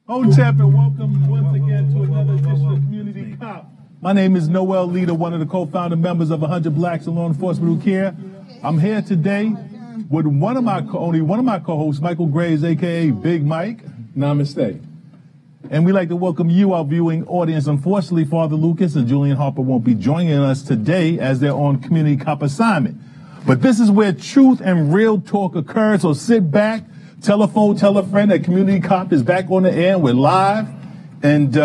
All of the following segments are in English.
Hotep, and welcome once again to another edition of Community Cop. My name is Noel Leader, one of the co-founder members of 100 Blacks in Law Enforcement Who Care. I'm here today with only one of my co-hosts, Michael Graves, aka Big Mike. Namaste. And we'd like to welcome you, our viewing audience. Unfortunately, Father Lucas and Julian Harper won't be joining us today as they're on Community Cop assignment. But this is where truth and real talk occurs, so sit back, telephone, tell a friend that Community Cop is back on the air and we're live. And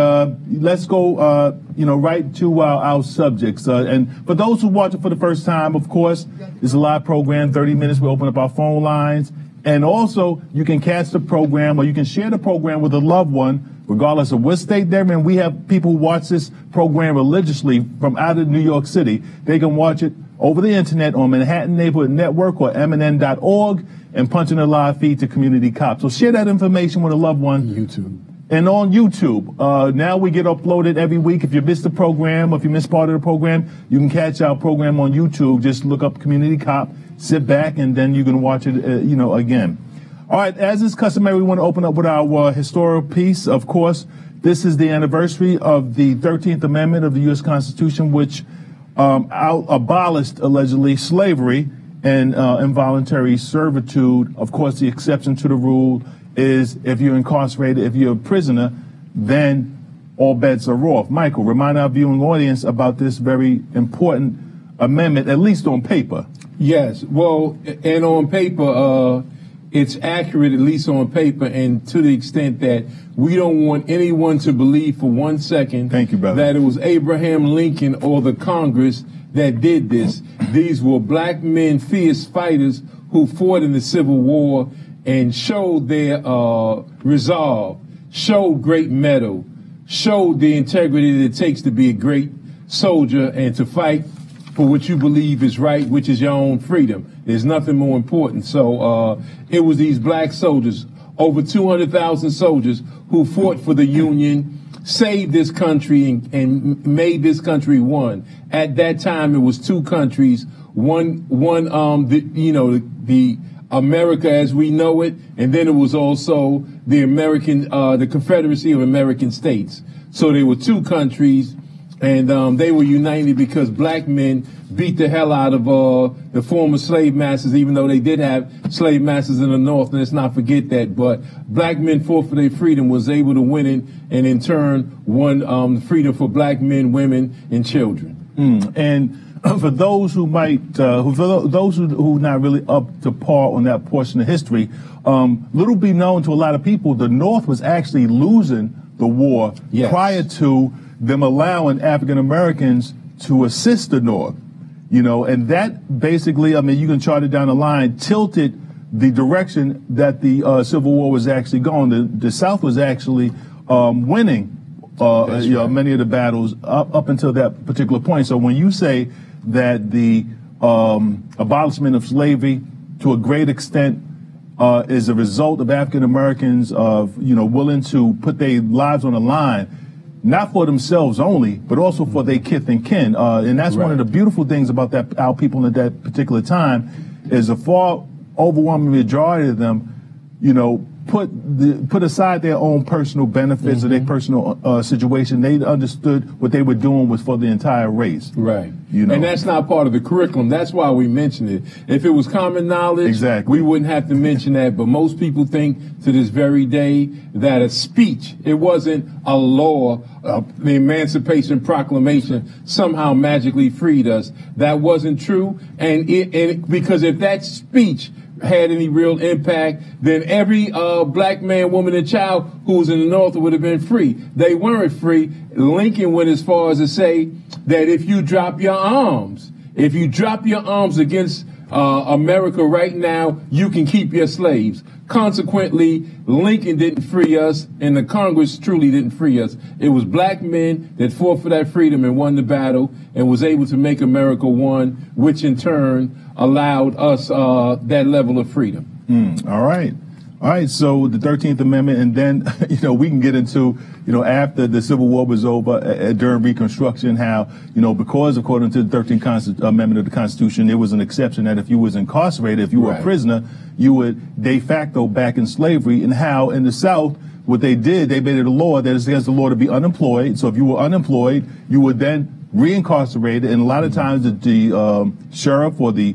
let's go, right to our subjects. And for those who watch it for the first time, of course, it's a live program, 30 minutes. We open up our phone lines. And also, you can catch the program or you can share the program with a loved one, regardless of what state they're in. We have people who watch this program religiously from out of New York City. They can watch it over the internet on Manhattan Neighborhood Network or MNN.org and punch in a live feed to Community Cop. So share that information with a loved one. YouTube. And on YouTube. Now we get uploaded every week. If you missed the program, or if you missed part of the program, you can catch our program on YouTube. Just look up Community Cop, sit back, and then you can watch it, again. All right, as is customary, we want to open up with our historical piece. Of course, this is the anniversary of the 13th Amendment of the U.S. Constitution, which abolished, allegedly, slavery and involuntary servitude. Of course, the exception to the rule is if you're incarcerated, if you're a prisoner, then all bets are off. Michael, remind our viewing audience about this very important amendment, at least on paper. Yes, well, and on paper, it's accurate, at least on paper, and to the extent that we don't want anyone to believe for 1 second Thank you, brother. that it was Abraham Lincoln or the Congress that did this. These were black men, fierce fighters who fought in the Civil War and showed their resolve, showed great mettle, showed the integrity that it takes to be a great soldier and to fight for what you believe is right, which is your own freedom. There's nothing more important. So it was these black soldiers, over 200,000 soldiers, who fought for the Union, saved this country and made this country one. At that time, it was two countries, the America as we know it, and then it was also the the Confederacy of American States. So there were two countries, and they were united because black men beat the hell out of the former slave masters, even though they did have slave masters in the North. Let's not forget that. But black men fought for their freedom, was able to win it, and in turn won freedom for black men, women, and children. And for those who might, who not really up to par on that portion of history, little be known to a lot of people, the North was actually losing the war prior to them allowing African Americans to assist the North, and that basically, you can chart it down the line, tilted the direction that the Civil War was actually going. The South was actually winning many of the battles up until that particular point. So when you say that the abolishment of slavery to a great extent is a result of African Americans willing to put their lives on the line, not for themselves only, but also for their kith and kin. And that's one of the beautiful things about our people at that particular time is a far overwhelming majority of them, put aside their own personal benefits or their personal situation. They understood what they were doing was for the entire race. Right. And that's not part of the curriculum. That's why we mention it. If it was common knowledge, we wouldn't have to mention that. But most people think to this very day that a speech, it wasn't a law, the Emancipation Proclamation somehow magically freed us. That wasn't true. And because if that speech had any real impact, then every black man, woman, and child who was in the North would have been free. They weren't free. Lincoln went as far as to say that if you drop your arms against America right now, you can keep your slaves. Consequently, Lincoln didn't free us, and the Congress truly didn't free us. It was black men that fought for that freedom and won the battle and was able to make America one, which in turn allowed us that level of freedom. All right. All right, so the 13th Amendment, and then, we can get into, after the Civil War was over, during Reconstruction, how, because according to the 13th Amendment of the Constitution, there was an exception that if you was incarcerated, if you were a prisoner, you would de facto back in slavery, and how in the South, what they did, they made it a law that it's against the law to be unemployed. So if you were unemployed, you would then reincarcerated, and a lot of times the sheriff or the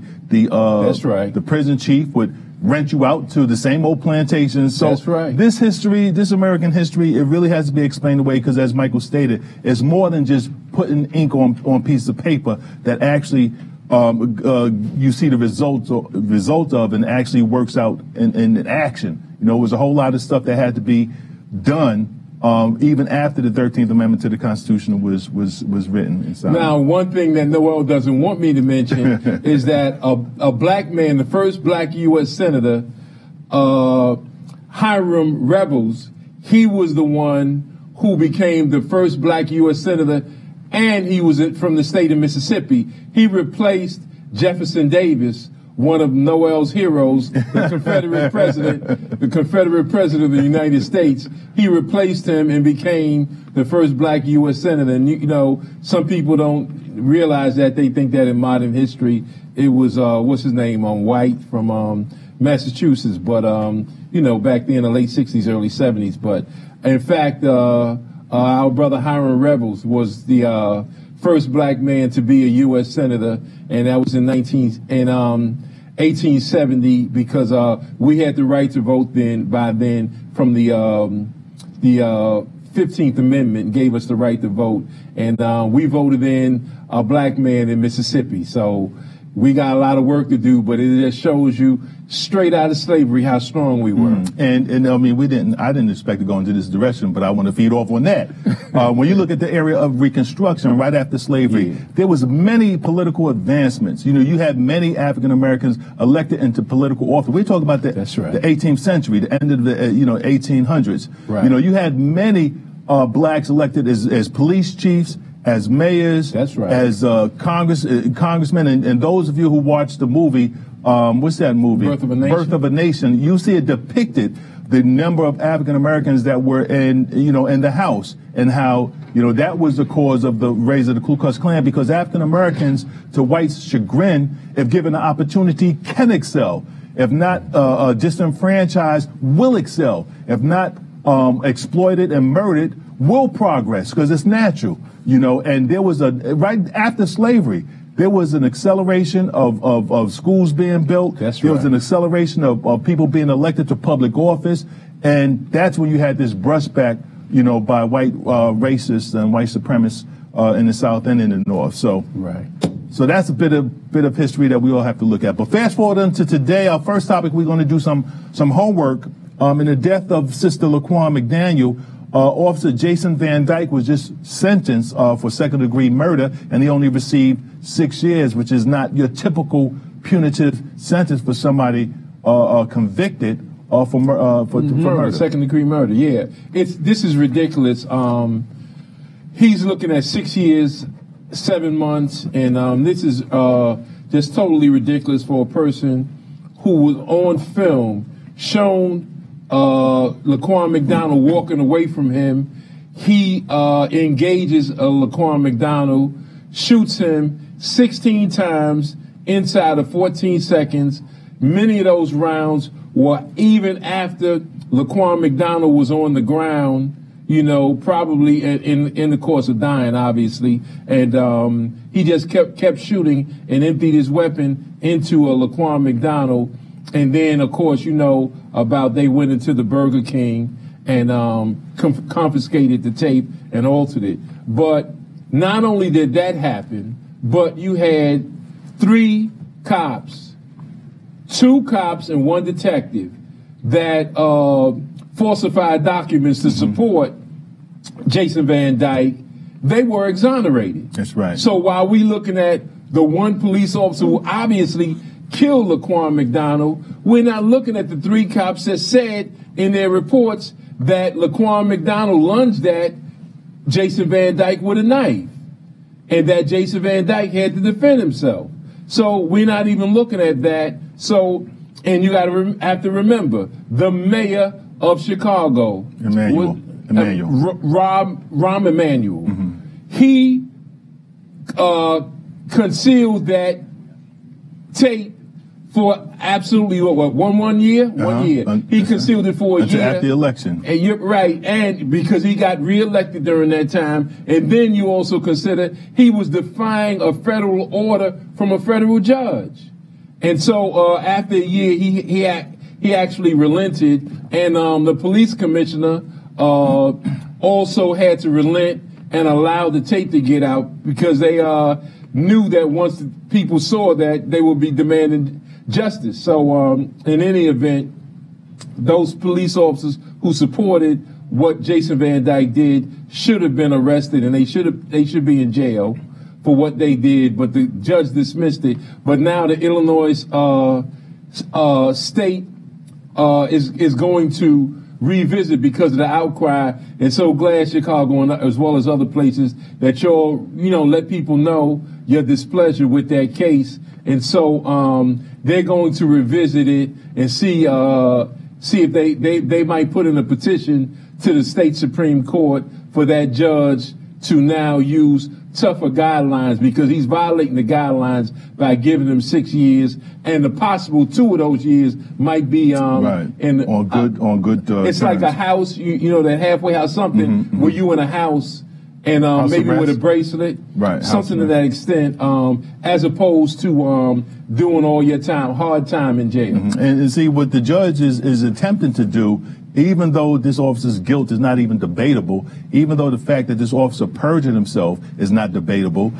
prison chief would rent you out to the same old plantations. So that's right. This history, this American history, it really has to be explained away because, as Michael stated, it's more than just putting ink on pieces of paper that actually you see the result of and actually works out in action. You know, it was a whole lot of stuff that had to be done even after the 13th Amendment to the Constitution was written inside. Now, one thing that Noel doesn't want me to mention is that a black man, the first black U.S. Senator, Hiram Rebels, he was the one who became the first black U.S. Senator, and he was from the state of Mississippi. He replaced Jefferson Davis, one of Noel's heroes, the Confederate president of the United States. He replaced him and became the first black U.S. Senator. And, you know, some people don't realize that. They think that in modern history, it was, what's his name, White from Massachusetts. But, you know, back then, the late 60s, early 70s. But, in fact, our brother Hiram Rebels was the first black man to be a U.S. Senator, and that was in 1870 because we had the right to vote by then from the 15th Amendment gave us the right to vote, and we voted in a black man in Mississippi. So we got a lot of work to do, but it just shows you straight out of slavery how strong we were. And I mean, I didn't expect to go into this direction, but I want to feed off on that. When you look at the area of Reconstruction right after slavery, there was many political advancements. You know, you had many African Americans elected into political office. We're talking about the 18th century, the end of the 1800s. Right. You know, you had many blacks elected as police chiefs, as mayors, as congressmen, and those of you who watched the movie, what's that movie? Birth of a Nation. Birth of a Nation. You see it depicted the number of African Americans that were in the House, and how, you know, that was the cause of the rise of the Ku Klux Klan, because African Americans, to whites' chagrin, if given the opportunity, can excel. If not disenfranchised, will excel. If not exploited and murdered, will progress, because it's natural. You know, and there was right after slavery, there was an acceleration of schools being built. There was an acceleration of people being elected to public office. And that's when you had this brushback, you know, by white racists and white supremacists in the South and in the North. So, so that's a bit of history that we all have to look at. But fast forward into today, our first topic, we're going to do some homework. In the death of Sister Laquan McDaniel, Officer Jason Van Dyke was just sentenced for second-degree murder, and he only received 6 years, which is not your typical punitive sentence for somebody convicted for murder. Second-degree murder. Yeah, this is ridiculous. He's looking at 6 years, 7 months, and this is just totally ridiculous for a person who was on film shown Laquan McDonald walking away from him. He engages Laquan McDonald, shoots him 16 times inside of 14 seconds. Many of those rounds were even after Laquan McDonald was on the ground, you know, probably in the course of dying, obviously. And he just kept shooting and emptied his weapon into Laquan McDonald. And then, of course, you know about they went into the Burger King and confiscated the tape and altered it. But not only did that happen, but you had 3 cops, 2 cops and 1 detective that falsified documents to support Jason Van Dyke. They were exonerated. That's right. So while we looking at the one police officer who obviously killed Laquan McDonald, we're not looking at the 3 cops that said in their reports that Laquan McDonald lunged at Jason Van Dyke with a knife and that Jason Van Dyke had to defend himself. So we're not even looking at that. So, and you got to have to remember, the mayor of Chicago, Rahm Emanuel, he concealed that tape For absolutely what 1 year? 1 year. He concealed it for a year after the election. And you're right, and because he got reelected during that time, and then you also consider he was defying a federal order from a federal judge, and so after a year he actually relented, and the police commissioner also had to relent and allow the tape to get out because they knew that once people saw that, they would be demanding justice. So in any event, those police officers who supported what Jason Van Dyke did should have been arrested, and they should be in jail for what they did, but the judge dismissed it. But now the Illinois state is going to revisit because of the outcry, and so glad Chicago and as well as other places that y'all let people know your displeasure with that case. And so they're going to revisit it and see if they might put in a petition to the state Supreme Court for that judge to now use tougher guidelines, because he's violating the guidelines by giving them 6 years, and the possible 2 of those years might be on good. It's terms. like a house, that halfway house, something where you in a house. And maybe arrest. with a bracelet, right? Something to that extent, as opposed to doing all your hard time in jail. And see, what the judge is attempting to do, even though this officer's guilt is not even debatable, even though the fact that this officer perjured himself is not debatable,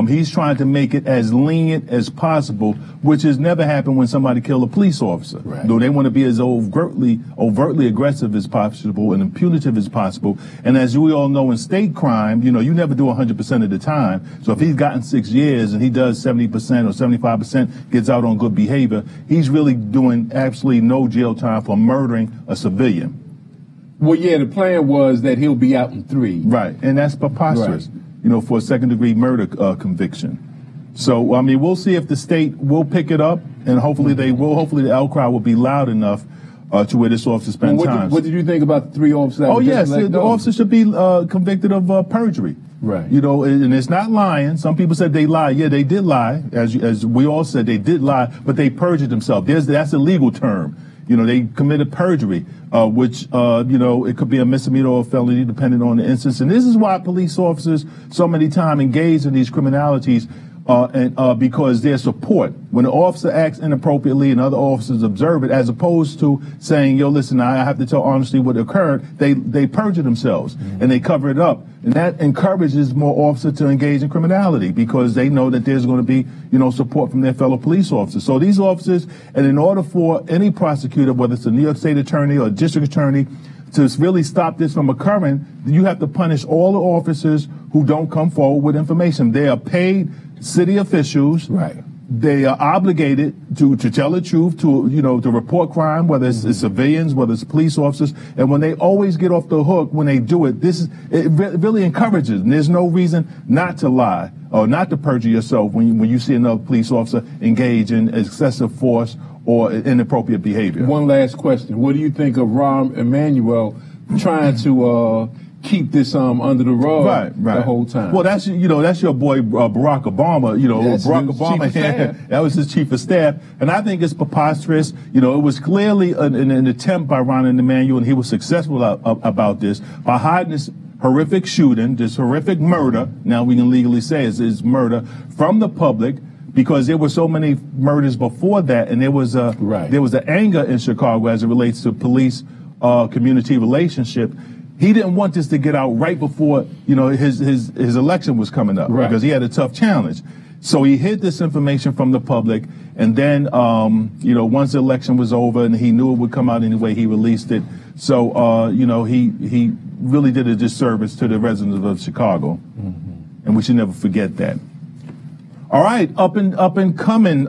he's trying to make it as lenient as possible, which has never happened when somebody killed a police officer. Right. Though they want to be as overtly aggressive as possible and punitive as possible. And as we all know, in state crime, you never do 100% of the time. So if he's gotten 6 years and he does 70% or 75%, gets out on good behavior, he's really doing absolutely no jail time for murdering a civilian. Well, yeah, the plan was that he'll be out in 3. Right, and that's preposterous, right. For a second-degree murder conviction. So, we'll see if the state will pick it up, and hopefully they will. Hopefully the outcry will be loud enough to where this officer spends time. What did you think about the 3 officers? The officer should be convicted of perjury. Right. And it's not lying. Some people said they lied. Yeah, they did lie. As we all said, they did lie, but they perjured themselves. That's a legal term. They committed perjury, which, it could be a misdemeanor or a felony depending on the instance. And this is why police officers so many times engage in these criminalities, because their support. When an officer acts inappropriately and other officers observe it, as opposed to saying, yo, listen, I have to tell honestly what occurred, they perjure themselves and they cover it up. And that encourages more officers to engage in criminality because they know that there's going to be, support from their fellow police officers. So these officers, and in order for any prosecutor, whether it's a New York State attorney or a district attorney, to really stop this from occurring, you have to punish all the officers who don't come forward with information. They are paid city officials. Right. They are obligated to tell the truth, to report crime, whether it's civilians, whether it's police officers. And when they always get off the hook when they do it, it really encourages. And there's no reason not to lie or not to perjure yourself when you see another police officer engage in excessive force or inappropriate behavior. One last question. What do you think of Rahm Emanuel trying to keep this under the rug the whole time? Well, that's your boy Barack Obama. Barack Obama, that was his chief of staff, and I think it's preposterous. It was clearly an attempt by Rahm Emanuel, and he was successful about this by hiding this horrific shooting, this horrific murder. Now we can legally say it's murder from the public, because there were so many murders before that, and there was an anger in Chicago as it relates to police community relationship. He didn't want this to get out right before his election was coming up, because he had a tough challenge. So he hid this information from the public, and then once the election was over and he knew it would come out anyway, he released it. So he really did a disservice to the residents of Chicago, and we should never forget that. All right, up and coming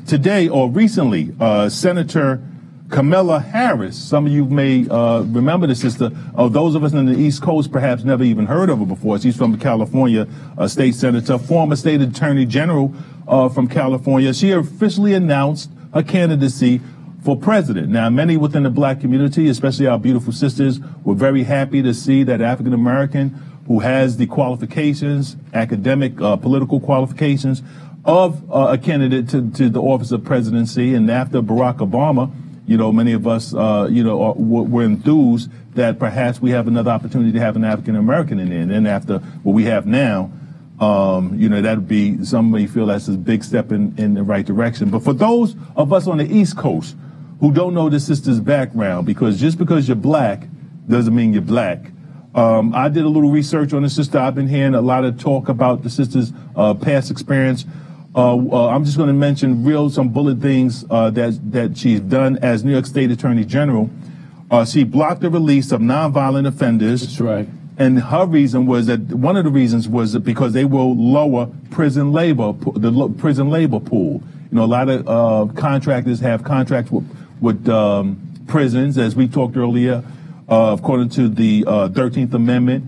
today or recently, Senator Kamala Harris. Some of you may remember the sister. Those of us in the East Coast perhaps never even heard of her before. She's from California, a state senator, former state attorney general from California. She officially announced her candidacy for president. Now, many within the black community, especially our beautiful sisters, were very happy to see that African American who has the qualifications, academic, political qualifications, of a candidate to the office of presidency. And after Barack Obama, many of us, were enthused that perhaps we have another opportunity to have an African American in there. And then after what we have now, that would be, somebody feel that's a big step in the right direction. But for those of us on the East Coast who don't know the sister's background, because just because you're black doesn't mean you're black. I did a little research on the sister. I've been hearing a lot of talk about the sister's past experience. I'm just going to mention some bullet things that she's done as New York State Attorney General. She blocked the release of nonviolent offenders. That's right. And her reason was that one of the reasons was that because they will lower prison labor, the prison labor pool. A lot of contractors have contracts with prisons, as we talked earlier. According to the 13th Amendment,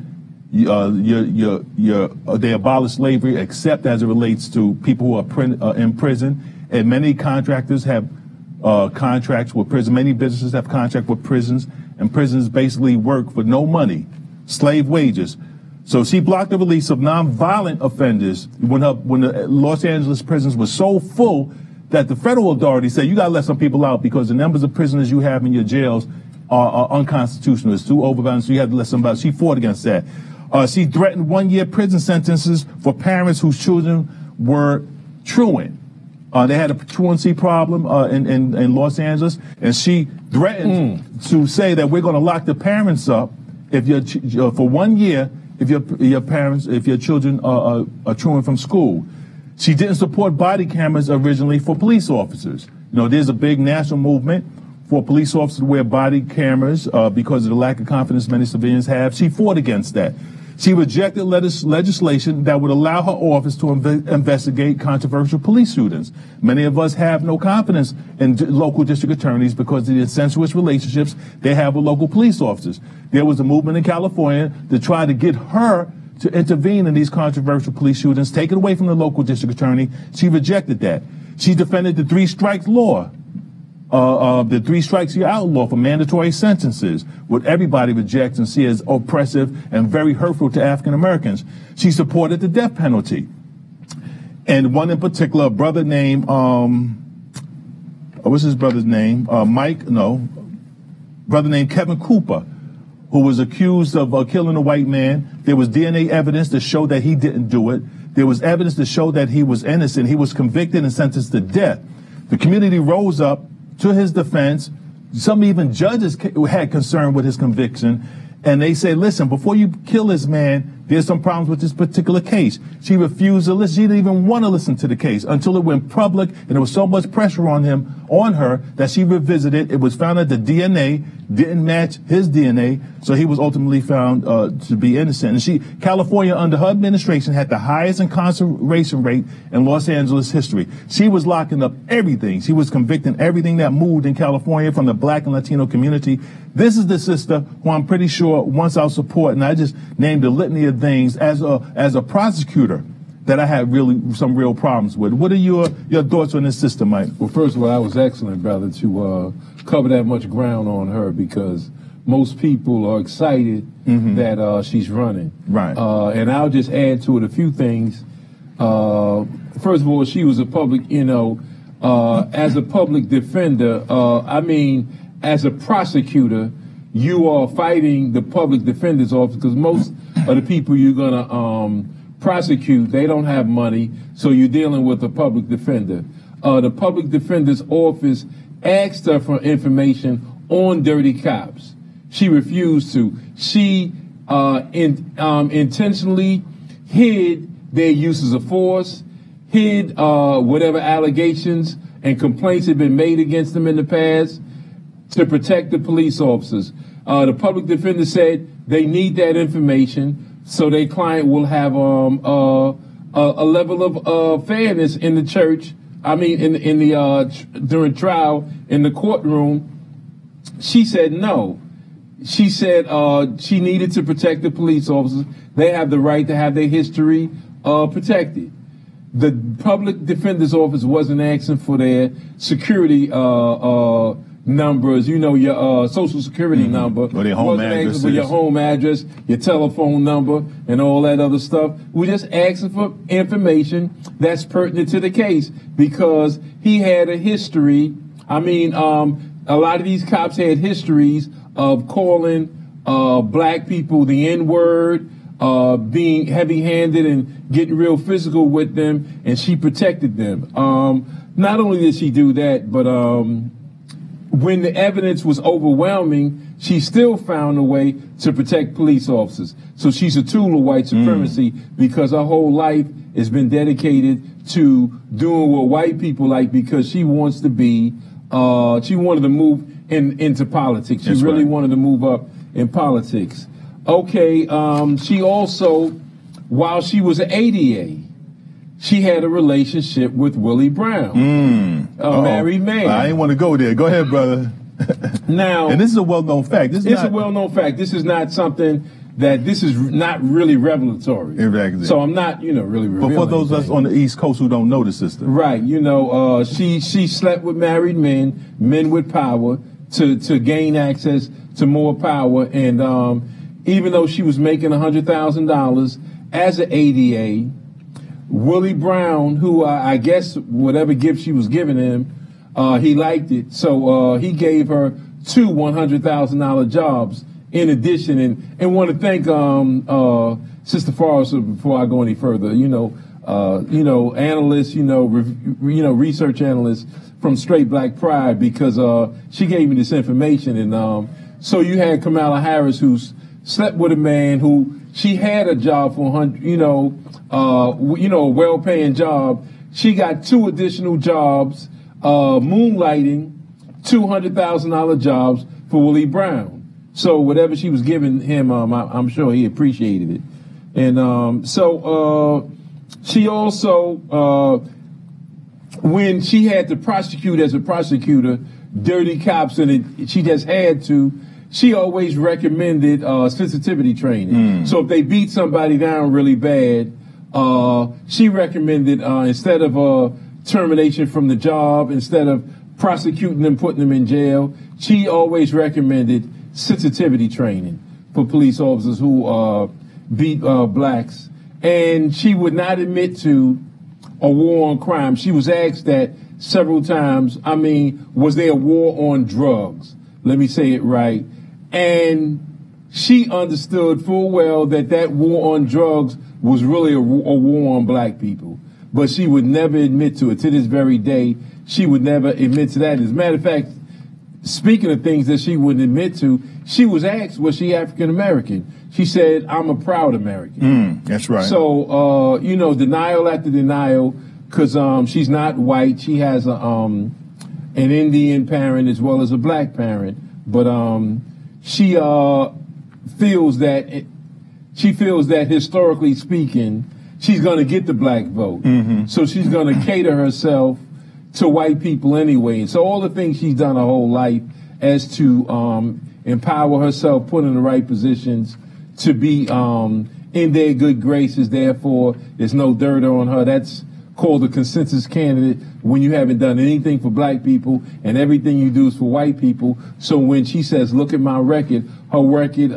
they abolish slavery except as it relates to people who are in prison. And many contractors have contracts with prisons. Many businesses have contracts with prisons, and prisons basically work for no money, slave wages. So she blocked the release of nonviolent offenders when the Los Angeles prisons were so full that the federal authorities said, you got to let some people out because the numbers of prisoners you have in your jails are unconstitutional. It's too overwhelming, so you have to let somebody. She fought against that. She threatened 1-year prison sentences for parents whose children were truant. They had a truancy problem in Los Angeles, and she threatened to say that we're going to lock the parents up if for 1 year if your children are truant from school. She didn't support body cameras originally for police officers. There's a big national movement for police officers to wear body cameras because of the lack of confidence many civilians have. She fought against that. She rejected legislation that would allow her office to investigate controversial police shootings. Many of us have no confidence in local district attorneys because of the incestuous relationships they have with local police officers. There was a movement in California to try to get her to intervene in these controversial police shootings, take it away from the local district attorney. She rejected that. She defended the 3-strike law. The 3 strikes you outlaw for mandatory sentences, what everybody rejects and sees as oppressive and very hurtful to African Americans. She supported the death penalty. And one in particular, a brother named, what's his brother's name? Brother named Kevin Cooper, who was accused of killing a white man. There was DNA evidence to show that he didn't do it. There was evidence to show that he was innocent. He was convicted and sentenced to death. The community rose up to his defense. Some even judges had concern with his conviction, and they say, listen, before you kill this man, there's some problems with this particular case. She refused to listen. She didn't even want to listen to the case until it went public, and there was so much pressure on her, that she revisited. It was found that the DNA didn't match his DNA, so he was ultimately found to be innocent. And California, under her administration, had the highest incarceration rate in Los Angeles history. She was locking up everything. She was convicting everything that moved in California from the black and Latino community. This is the sister who I'm pretty sure wants our support, and I just named a litany of things as a prosecutor that I had some real problems with. What are your thoughts on this sister, Mike? Well, first of all, that was excellent, brother, to cover that much ground on her, because most people are excited that she's running. Right. And I'll just add to it a few things. First of all, she was a public, as a public defender, as a prosecutor, you are fighting the public defender's office, because most of the people you're going to prosecute, they don't have money, so you're dealing with a public defender. The public defender's office asked her for information on dirty cops. She refused to. She intentionally hid their uses of force, hid whatever allegations and complaints had been made against them in the past to protect the police officers. The public defender said they need that information so their client will have a level of fairness in the church. During trial in the courtroom. She said no. She said she needed to protect the police officers. They have the right to have their history protected. The public defender's office wasn't asking for their security numbers, you know, your social security number, or your home address, your home address, your telephone number, and all that other stuff. We're just asking for information that's pertinent to the case because he had a history. I mean, a lot of these cops had histories of calling black people the N-word, being heavy-handed and getting real physical with them, and she protected them. Not only did she do that, but when the evidence was overwhelming, she still found a way to protect police officers. So she's a tool of white supremacy because her whole life has been dedicated to doing what white people like because she wants to be, she wanted to move into politics. She really wanted to move up in politics. Okay, she also, while she was an ADA, she had a relationship with Willie Brown, a married man. I didn't want to go there. Go ahead, brother. Now, and this is a well-known fact. It's a well-known fact. This is not something this is not really revelatory. Exactly. So I'm not, really revealing. But for those of us on the East Coast who don't know the system. Right. She slept with married men with power to gain access to more power. And even though she was making $100,000 as an ADA, Willie Brown, who I guess whatever gift she was giving him, he liked it. So he gave her 2 $100,000 jobs in addition. And want to thank Sister Forrester before I go any further. Analysts, research analysts from Straight Black Pride because she gave me this information. And so you had Kamala Harris who slept with a man who she had a job for a well-paying job. She got 2 additional jobs, moonlighting, $200,000 jobs for Willie Brown. So whatever she was giving him, I'm sure he appreciated it. And so she also, when she had to prosecute as a prosecutor, dirty cops, and she just had to, she always recommended sensitivity training. So if they beat somebody down really bad, she recommended instead of termination from the job, instead of prosecuting them, putting them in jail, she always recommended sensitivity training for police officers who beat blacks. And she would not admit to a war on crime. She was asked that several times. I mean, was there a war on drugs? Let me say it right. And she understood full well that war on drugs was really a war on black people. But she would never admit to it. To this very day, she would never admit to that. As a matter of fact, speaking of things that she wouldn't admit to, she was asked, was she African American? She said, I'm a proud American. That's right. So, denial after denial, because she's not white. She has an Indian parent as well as a black parent. But she feels that historically speaking, she's going to get the black vote. So she's going to cater herself to white people anyway. And so all the things she's done her whole life as to empower herself, put in the right positions, to be in their good graces, therefore there's no dirt on her. That's called a consensus candidate when you haven't done anything for black people and everything you do is for white people. So when she says, look at my record, her record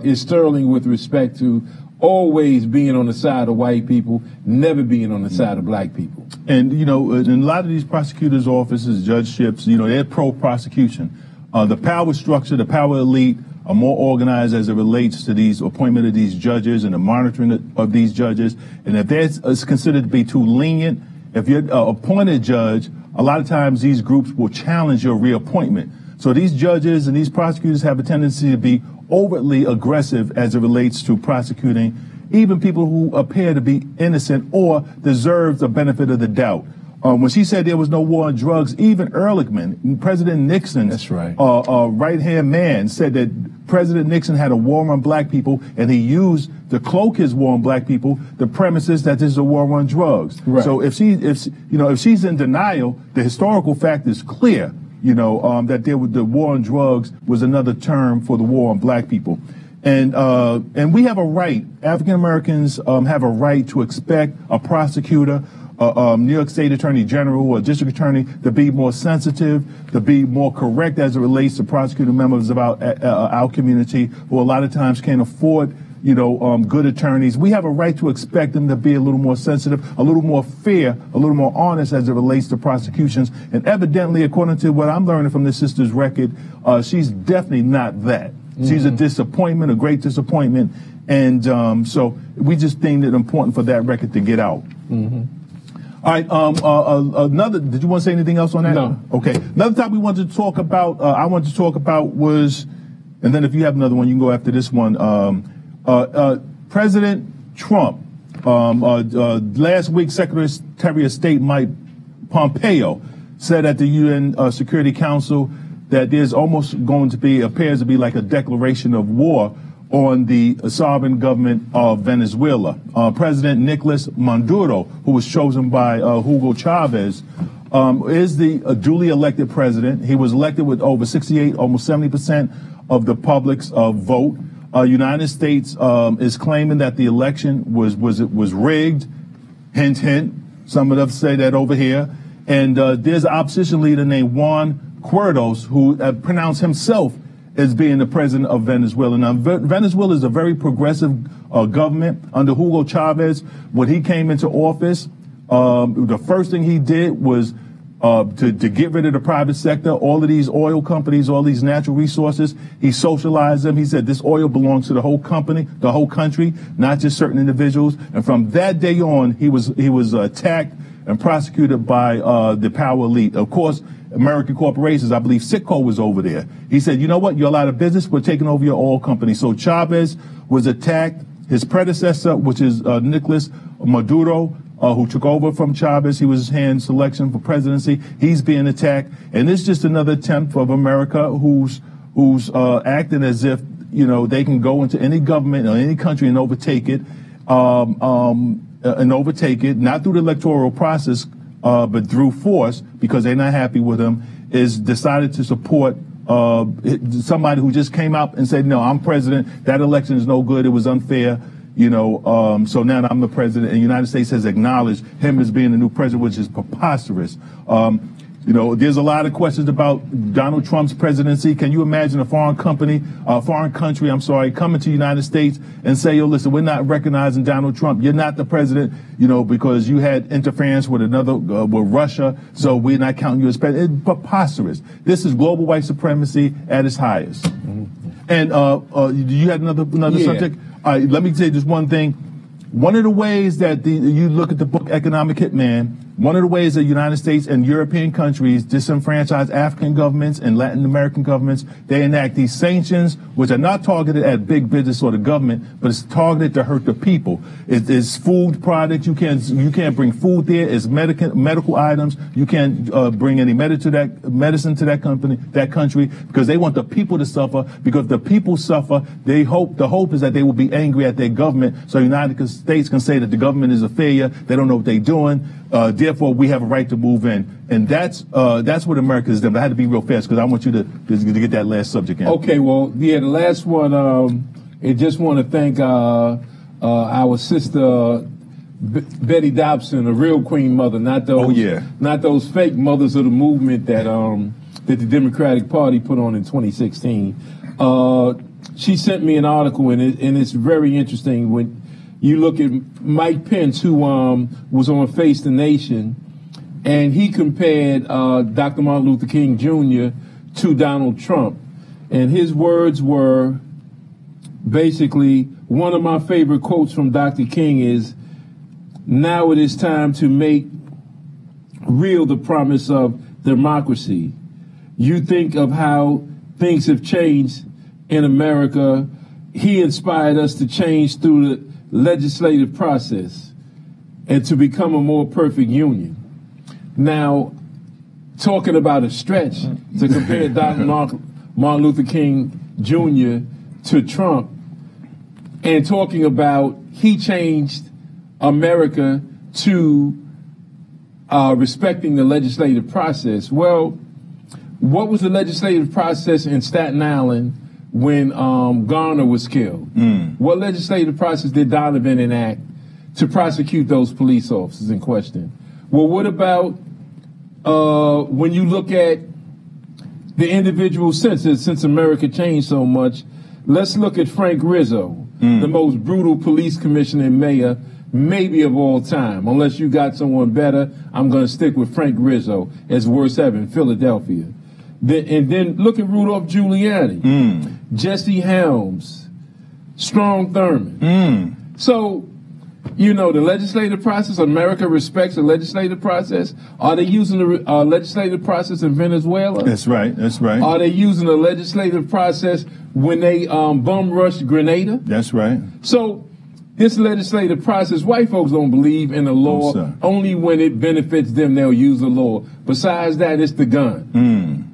is sterling with respect to always being on the side of white people, never being on the side of black people. And, in a lot of these prosecutors' offices, judgeships, they're pro-prosecution. The power structure, the power elite are more organized as it relates to these appointment of these judges and the monitoring of these judges. And if that's considered to be too lenient, if you're appointed judge, a lot of times these groups will challenge your reappointment. So these judges and these prosecutors have a tendency to be overtly aggressive as it relates to prosecuting even people who appear to be innocent or deserve the benefit of the doubt. When she said there was no war on drugs, even Ehrlichman, President Nixon's right-hand man, said that President Nixon had a war on black people, and he used to cloak his war on black people the premises that this is a war on drugs. Right. So if she's in denial, the historical fact is clear. That the war on drugs was another term for the war on black people. And we have a right, African Americans have a right to expect a prosecutor New York State Attorney General or District Attorney to be more sensitive, to be more correct as it relates to prosecuting members of our community who a lot of times can't afford, good attorneys. We have a right to expect them to be a little more sensitive, a little more fair, a little more honest as it relates to prosecutions. And evidently, according to what I'm learning from this sister's record, she's definitely not that. Mm-hmm. She's a disappointment, a great disappointment. And so we just deemed it important for that record to get out. Mm-hmm. All right. Another. Did you want to say anything else on that? No. Okay. Another topic we wanted to talk about. I wanted to talk about was, and then if you have another one, you can go after this one. President Trump. Last week, Secretary of State Mike Pompeo said at the UN Security Council that there's almost appears to be like a declaration of war on the sovereign government of Venezuela. President Nicolas Maduro, who was chosen by Hugo Chavez, is the duly elected president. He was elected with over 68, almost 70% of the public's vote. United States is claiming that the election was rigged. Hint, hint. Some of us say that over here. And there's an opposition leader named Juan Guaido who pronounced himself as being the president of Venezuela. Now, Venezuela is a very progressive government under Hugo Chavez. When he came into office, the first thing he did was to get rid of the private sector, all of these oil companies, all these natural resources. He socialized them. He said this oil belongs to the whole company, the whole country, not just certain individuals. And from that day on, he was attacked and prosecuted by the power elite. Of course, American corporations, I believe Citgo was over there. He said, you know what, you're out of business, we're taking over your oil company. So Chavez was attacked. His predecessor, which is Nicolas Maduro, who took over from Chavez, he was his hand selection for presidency. He's being attacked. And it's just another attempt of America who's acting as if, they can go into any government or any country and overtake it, not through the electoral process, but through force, because they're not happy with him, is decided to support somebody who just came out and said, no, I'm president. That election is no good. It was unfair. So now I'm the president, and the United States has acknowledged him as being the new president, which is preposterous. There's a lot of questions about Donald Trump's presidency. Can you imagine a foreign country, coming to the United States and say, yo, listen, we're not recognizing Donald Trump. You're not the president, because you had interference with with Russia. So we're not counting you as president. It's preposterous. This is global white supremacy at its highest. Mm-hmm. And you had another subject? All right, let me say just one thing. One of the ways that you look at the book Economic Hitman, one of the ways that the United States and European countries disenfranchise African governments and Latin American governments, they enact these sanctions, which are not targeted at big business or the government, but it's targeted to hurt the people. It's food products. You can't bring food there. It's medical items. You can't bring any medicine to that country, because they want the people to suffer. Because if the people suffer, the hope is that they will be angry at their government, so the United States can say that the government is a failure. They don't know what they're doing. Therefore, we have a right to move in. And that's what America is doing. I had to be real fast because I want you to get that last subject in. Okay, well, the last one, I just want to thank our sister Betty Dobson, a real queen mother, not those fake mothers of the movement that the Democratic Party put on in 2016. She sent me an article, and it's very interesting when you look at Mike Pence, who was on Face the Nation, and he compared Dr. Martin Luther King Jr. to Donald Trump. And his words were basically, one of my favorite quotes from Dr. King is, now it is time to make real the promise of democracy. You think of how things have changed in America. He inspired us to change through the legislative process and to become a more perfect union. Now, talking about a stretch to compare Dr. Martin Luther King Jr. to Trump, and talking about he changed America to respecting the legislative process. Well, what was the legislative process in Staten Island when Garner was killed? What legislative process did Donovan enact to prosecute those police officers in question? Well, what about when you look at the individual since America changed so much? Let's look at Frank Rizzo, the most brutal police commissioner and mayor maybe of all time. Unless you got someone better, I'm going to stick with Frank Rizzo as worst ever in Philadelphia. And then look at Rudolph Giuliani, Jesse Helms, Strom Thurmond. So, you know, the legislative process, America respects the legislative process. Are they using the legislative process in Venezuela? That's right, that's right. Are they using the legislative process when they bum rushed Grenada? That's right. So, this legislative process, white folks don't believe in the law. No, only when it benefits them, they'll use the law. Besides that, it's the gun.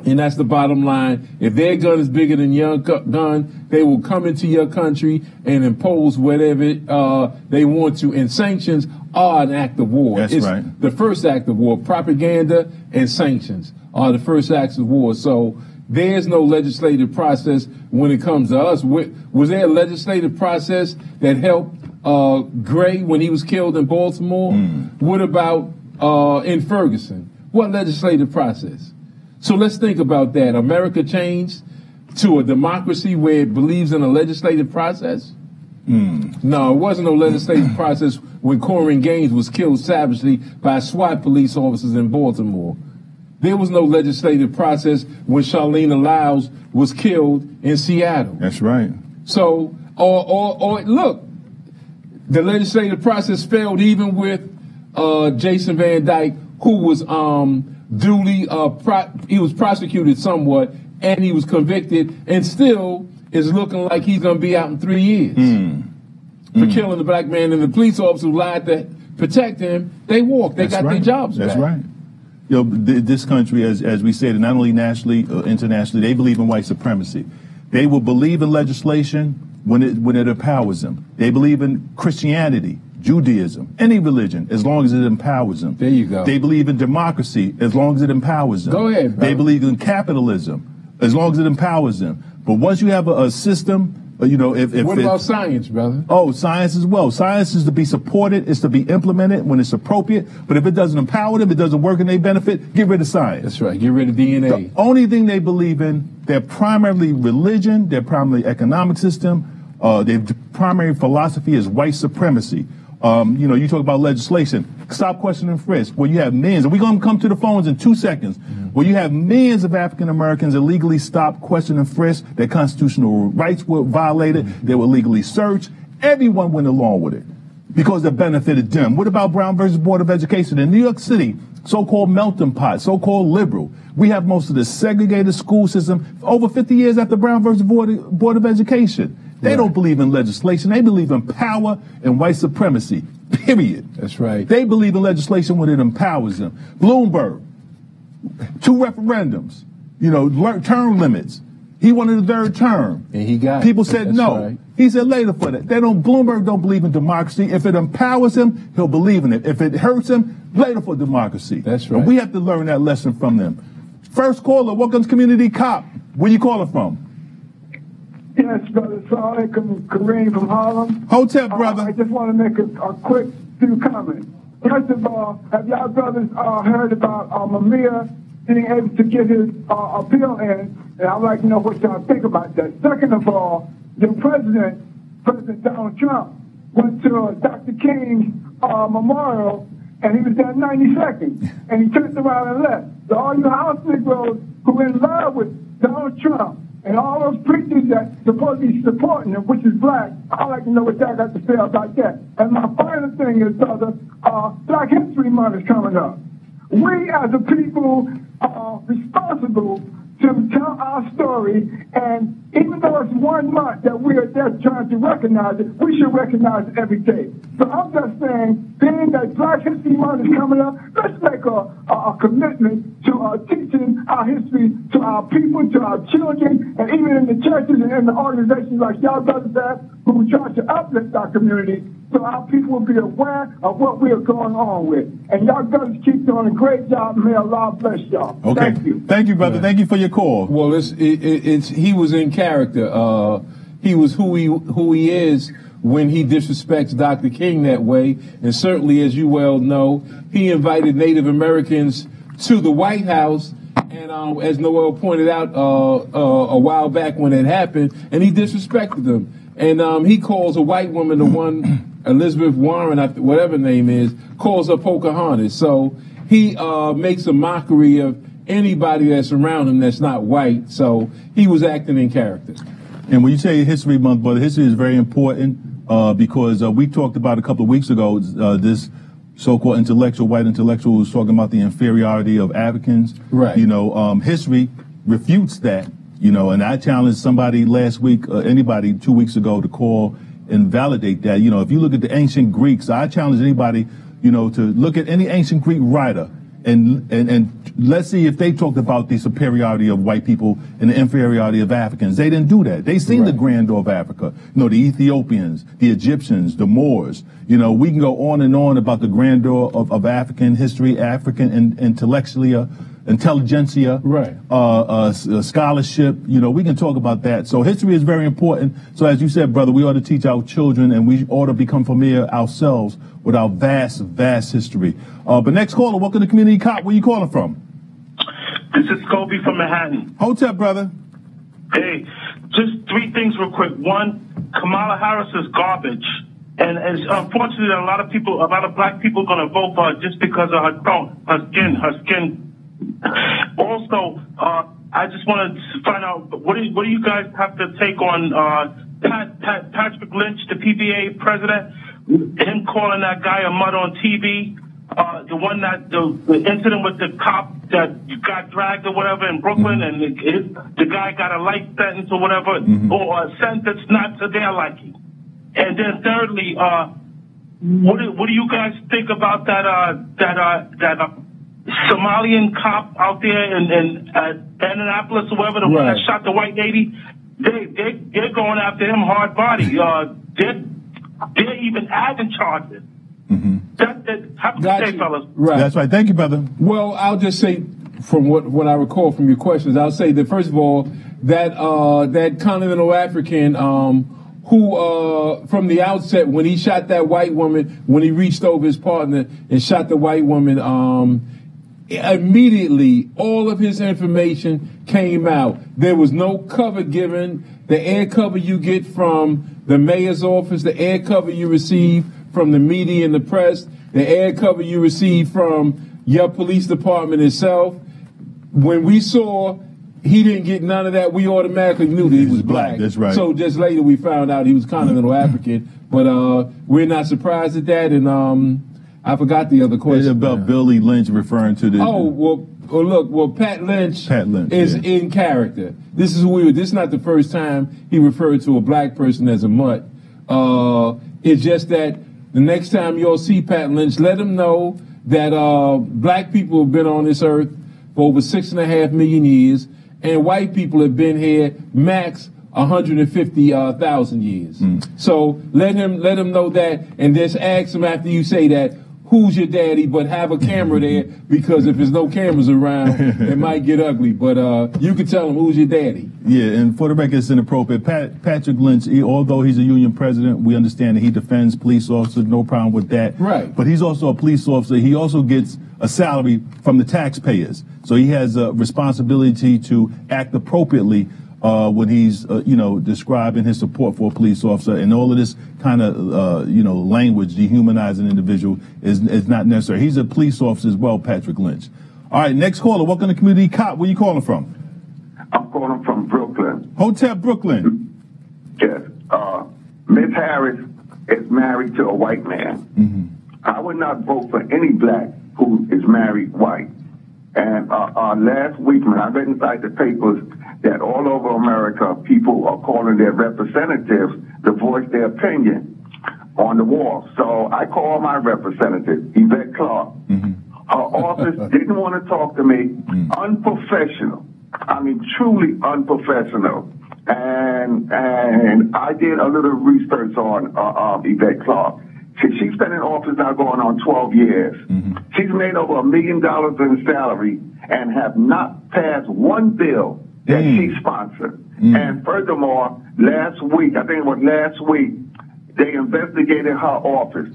And that's the bottom line. If their gun is bigger than your gun, they will come into your country and impose whatever they want to. And sanctions are an act of war. That's right. The first act of war. Propaganda and sanctions are the first acts of war. So there's no legislative process when it comes to us. Was there a legislative process that helped Gray when he was killed in Baltimore? What about in Ferguson? What legislative process? So let's think about that. America changed to a democracy where it believes in a legislative process? No, it wasn't no legislative process when Corin Gaines was killed savagely by SWAT police officers in Baltimore. There was no legislative process when Charlene Lyles was killed in Seattle. That's right. So, or look, the legislative process failed even with Jason Van Dyke, who was duly he was prosecuted somewhat, and he was convicted, and still is looking like he's going to be out in 3 years for killing the black man. And the police officer who lied to protect him, they walked. They got their jobs back. That's right. You know, this country, as we said, not only nationally, internationally, they believe in white supremacy. They will believe in legislation when it empowers them. They believe in Christianity, Judaism, any religion, as long as it empowers them. There you go. They believe in democracy as long as it empowers them. Go ahead, brother. They believe in capitalism as long as it empowers them. But once you have a system, you know, what about science, brother? Oh, science as well. Science is to be supported, it's to be implemented when it's appropriate. But if it doesn't empower them, it doesn't work in their benefit, get rid of science. That's right. Get rid of DNA. The only thing they believe in, their primarily religion, their primarily economic system, their primary philosophy is white supremacy. You know, you talk about legislation. Stop, question, and frisk. Where you have millions, and we're going to come to the phones in 2 seconds. Where you have millions of African Americans illegally stopped, questioned, and frisked. Their constitutional rights were violated. They were legally searched. Everyone went along with it because it benefited them. What about Brown versus Board of Education in New York City? So-called melting pot, so-called liberal. We have most of the segregated school system over 50 years after Brown versus Board of Education. They don't believe in legislation. They believe in power and white supremacy, period. That's right. They believe in legislation when it empowers them. Bloomberg, 2 referendums, you know, term limits. He wanted a third term. And he got People said That's no. Right. He said later for that. Bloomberg don't believe in democracy. If it empowers him, he'll believe in it. If it hurts him, later for democracy. That's right. And we have to learn that lesson from them. First caller, welcome to Community Cop. Where you calling from? Yes, brother. Assalamu alaikum, Kareem from Harlem. Hotep, brother. I just want to make a quick few comments. First of all, have y'all brothers heard about Mamiya being able to get his appeal in? And I'd like to know what y'all think about that. Second of all, the President Donald Trump, went to Dr. King's memorial, and he was there 90 seconds, and he turned around and left. So all you house Negroes who are in love with Donald Trump, and all those preachers that supposed to be supporting him, which is black, I'd like to know what y'all got to say about that. And my final thing is, brother, Black History Month is coming up. We as a people are responsible to tell our story, and even though it's 1 month that we are just trying to recognize it, we should recognize it every day. So I'm just saying, being that Black History Month is coming up, let's make a commitment to teaching our history to our people, to our children, and even in the churches and in the organizations like y'all brothers have, who try to uplift our community, so our people will be aware of what we are going on with. And y'all brothers keep doing a great job. May Allah bless y'all. Okay. Thank you. Thank you, brother. Thank you for your call. Well, he was in character. he was who he is when he disrespects Dr. King that way. And certainly, as you well know, he invited Native Americans to the White House. And as Noel pointed out a while back when it happened, and he disrespected them. And he calls a white woman, the one, Elizabeth Warren, whatever her name is, calls her Pocahontas. So he makes a mockery of anybody that's around him that's not white. So he was acting in character. And when you say History Month, brother, history is very important because we talked about a couple of weeks ago this so-called white intellectual who's talking about the inferiority of Africans. Right. You know, history refutes that, you know, and I challenged somebody last week, anybody 2 weeks ago to call and validate that. You know, if you look at the ancient Greeks, I challenge anybody, you know, to look at any ancient Greek writer and let's see if they talked about the superiority of white people and the inferiority of Africans. They didn't do that. They seen the grandeur of Africa. You know, the Ethiopians, the Egyptians, the Moors. You know, we can go on and on about the grandeur of African history, African intelligentsia, right? Scholarship. You know, we can talk about that. So history is very important. So as you said, brother, we ought to teach our children, and we ought to become familiar ourselves with our vast history. But next caller, welcome to Community Cop. Where you calling from? This is Kobe from Manhattan. Hotep, brother. Hey, just three things real quick. One, Kamala Harris is garbage. And unfortunately, a lot of black people are going to vote for her just because of her tone, her skin. Also, I just wanted to find out, what do you guys have to take on Patrick Lynch, the PBA president, him calling that guy a mud on TV, the one that the incident with the cop that got dragged or whatever in Brooklyn, and the guy got a life sentence or whatever, or a sentence not to their liking. And then thirdly, what do you guys think about that Somalian cop out there in Annapolis or whatever, the one that shot the white lady? They're going after him hard body. They're even adding charges. Happy day, fellas. Right. That's right. Thank you, brother. Well, I'll just say, from what I recall from your questions, I'll say that first of all, that continental African who from the outset, when he shot that white woman, when he reached over his partner and shot the white woman, immediately all of his information came out. There was no cover given. The air cover you get from the mayor's office, the air cover you receive from the media and the press, the air cover you receive from your police department itself. When we saw he didn't get none of that, we automatically knew that he was black. That's right. So just later we found out he was continental African. But we're not surprised at that. And I forgot the other question. It's about Billy Lynch referring to the... Pat Lynch is in character. This is who this is not the first time he referred to a black person as a mutt. It's just that the next time y'all see Pat Lynch, let him know that black people have been on this earth for over 6.5 million years, and white people have been here max 150,000 years. So let him know that, and just ask him after you say that, who's your daddy, but have a camera there, because if there's no cameras around, it might get ugly. But you can tell him who's your daddy. Yeah, and for the record, it's inappropriate. Patrick Lynch, although he's a union president, we understand that he defends police officers, no problem with that. Right. But he's also a police officer. He also gets a salary from the taxpayers. So he has a responsibility to act appropriately when he's, describing his support for a police officer, and all of this kind of, language, dehumanizing individual is not necessary. He's a police officer as well, Patrick Lynch. All right, next caller. Welcome to Community Cop. Where you calling from? I'm calling from Brooklyn. Hotep, Brooklyn. Yes. Miss Harris is married to a white man. I would not vote for any black who is married white. And last week, when I read inside the papers that all over America, people are calling their representatives to voice their opinion on the wall. So I called my representative, Yvette Clark. Her office didn't want to talk to me. Unprofessional. I mean, truly unprofessional. And I did a little research on Yvette Clark. She's been in office now going on 12 years. She's made over $1 million in salary and have not passed one bill that she sponsored. And furthermore, last week, I think it was last week, they investigated her office.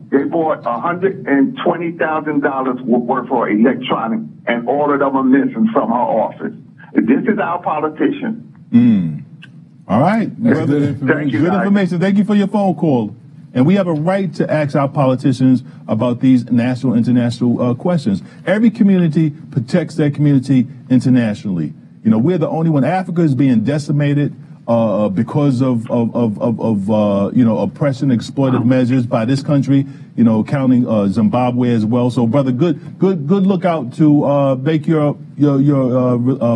They bought $120,000 worth of electronics, and all of them are missing from her office. This is our politician. All right. Brother, Thank you, good information. Thank you for your phone call. And we have a right to ask our politicians about these national, international questions. Every community protects their community internationally. You know, we're the only one. Africa is being decimated because of you know, oppression, exploitive measures by this country. You know, counting Zimbabwe as well. So, brother, good lookout to make your